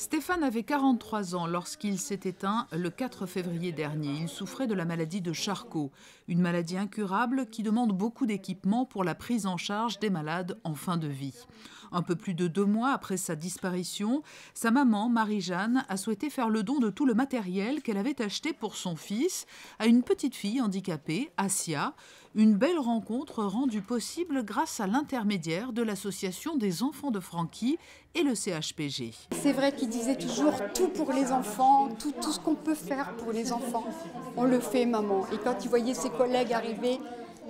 Stéphane avait 43 ans lorsqu'il s'est éteint le 4 février dernier. Il souffrait de la maladie de Charcot, une maladie incurable qui demande beaucoup d'équipements pour la prise en charge des malades en fin de vie. Un peu plus de 2 mois après sa disparition, sa maman, Marie-Jeanne, a souhaité faire le don de tout le matériel qu'elle avait acheté pour son fils à une petite fille handicapée, Assia. Une belle rencontre rendue possible grâce à l'intermédiaire de l'association des enfants de Francky et le CHPG. C'est vrai qu'il disait toujours tout pour les enfants, tout ce qu'on peut faire pour les enfants, on le fait maman. Et quand il voyait ses collègues arriver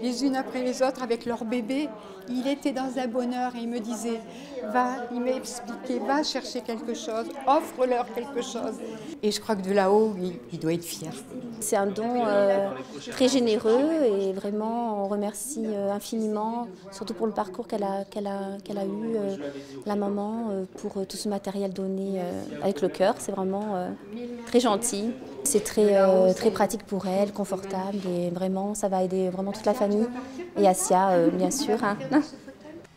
les unes après les autres avec leur bébé, il était dans un bonheur et il me disait il m'a expliqué, va chercher quelque chose, offre-leur quelque chose. Et je crois que de là-haut, il doit être fier. C'est un don très généreux et vraiment on remercie infiniment, surtout pour le parcours qu'elle a eu, la maman, pour tout ce matériel donné avec le cœur. C'est vraiment très gentil. C'est très pratique pour elle, confortable et vraiment ça va aider vraiment toute la famille et Assia bien sûr. Hein.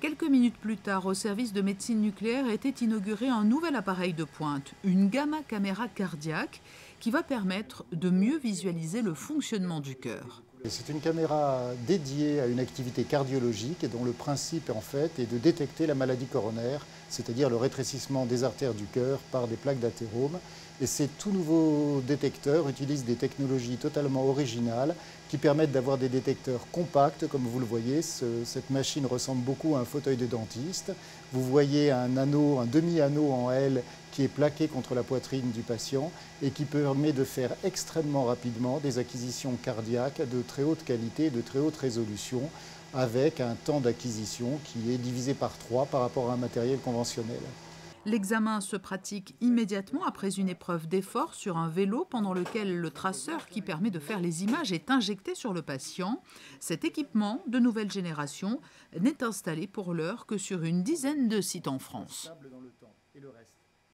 Quelques minutes plus tard, au service de médecine nucléaire était inauguré un nouvel appareil de pointe, une gamma caméra cardiaque qui va permettre de mieux visualiser le fonctionnement du cœur. C'est une caméra dédiée à une activité cardiologique et dont le principe en fait est de détecter la maladie coronaire, c'est-à-dire le rétrécissement des artères du cœur par des plaques d'athérome. Et ces tout nouveaux détecteurs utilisent des technologies totalement originales qui permettent d'avoir des détecteurs compacts, comme vous le voyez. Cette machine ressemble beaucoup à un fauteuil de dentiste. Vous voyez un anneau, un demi-anneau en L qui est plaqué contre la poitrine du patient et qui permet de faire extrêmement rapidement des acquisitions cardiaques de très haute qualité, de très haute résolution, avec un temps d'acquisition qui est divisé par 3 par rapport à un matériel conventionnel. L'examen se pratique immédiatement après une épreuve d'effort sur un vélo pendant lequel le traceur qui permet de faire les images est injecté sur le patient. Cet équipement de nouvelle génération n'est installé pour l'heure que sur une dizaine de sites en France.